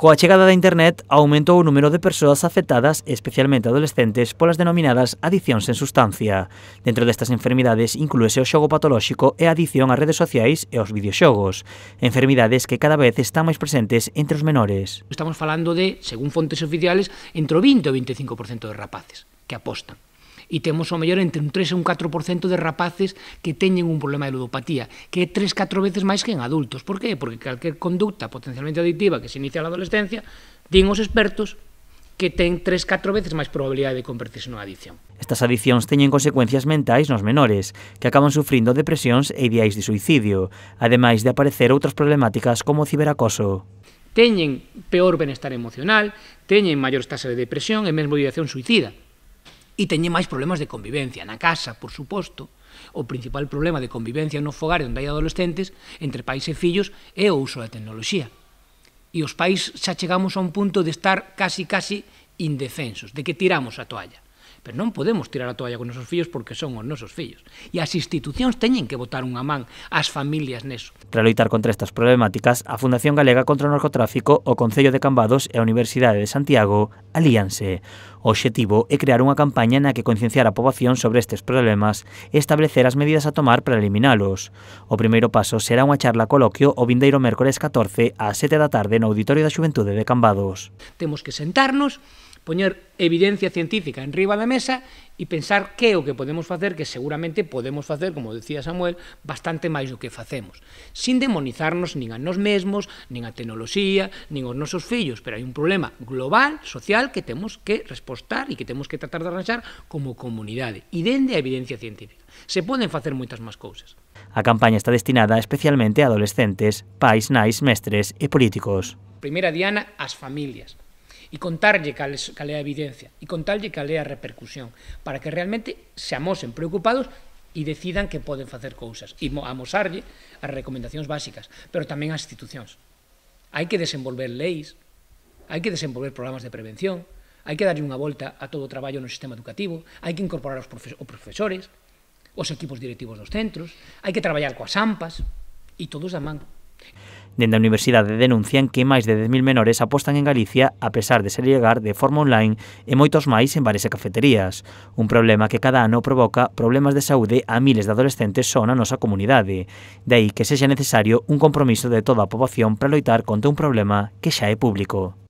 Coa chegada da internet aumentou o número de persoas afectadas, especialmente adolescentes, polas denominadas adiccións en sustancia. Dentro destas enfermidades inclúese o xogo patolóxico e a adicción ás redes sociais e aos videoxogos, enfermidades que cada vez están máis presentes entre os menores. Estamos falando de, según fontes oficiales, entre o 20 e o 25% de rapaces que apostan. E temos ao mellor entre un 3 e un 4% de rapaces que teñen un problema de ludopatía, que é 3-4 veces máis que en adultos. Por qué? Porque calquer conducta potencialmente adictiva que se inicia na adolescencia, din os expertos que ten 3-4 veces máis probabilidade de convertirse nunha adicción. Estas adiccións teñen consecuencias mentais nos menores, que acaban sufrindo depresións e ideais de suicidio, ademais de aparecer outras problemáticas como o ciberacoso. Teñen peor benestar emocional, teñen maiores tasas de depresión e mesmo ideación suicida. E teñen máis problemas de convivencia na casa, por suposto. O principal problema de convivencia no fogar onde hai adolescentes entre pais e fillos é o uso da tecnoloxía. E os pais xa chegamos a un punto de estar casi indefensos, de que tiramos a toalla. Pero non podemos tirar a toalla con nosos fillos porque son os nosos fillos. E as institucións teñen que botar unha man ás familias neso. Para loitar contra estas problemáticas, a Fundación Galega contra o Narcotráfico, o Concello de Cambados e a Universidade de Santiago alíanse. O obxectivo é crear unha campaña na que concienciar a poboación sobre estes problemas e establecer as medidas a tomar para eliminalos. O primeiro paso será unha charla coloquio o vindeiro mércores 14 ás 7 da tarde no Auditorio da Xuventude de Cambados. Temos que sentarnos, poñer evidencia científica en riba da mesa e pensar que é o que podemos facer, que seguramente podemos facer, como decía Samuel, bastante máis do que facemos, sin demonizarnos nin a nós mesmos, nin a tecnoloxía, nin aos nosos fillos, pero hai un problema global, social, que temos que respostar e que temos que tratar de arranxar como comunidade, e dende a evidencia científica. Se poden facer moitas máis cousas. A campaña está destinada especialmente a adolescentes, pais, nais, mestres e políticos. Primeira diana, as familias. E contarlle cal é a evidencia, e contarlle cal é a repercusión, para que realmente se amosen preocupados e decidan que poden facer cousas, e amosarlle as recomendacións básicas, pero tamén as institucións. Hai que desenvolver leis, hai que desenvolver programas de prevención, hai que darlle unha volta a todo o traballo no sistema educativo, hai que incorporar os profesores, os equipos directivos dos centros, hai que traballar coas AMPAs, e todos da man. Dende a Universidade denuncian que máis de 10.000 menores apostan en Galicia a pesar de ser ilegal de forma online e moitos máis en bares e cafeterías. Un problema que cada ano provoca problemas de saúde a miles de adolescentes só na nosa comunidade. De aí que sexa necesario un compromiso de toda a poboación para loitar contra un problema que xa é público.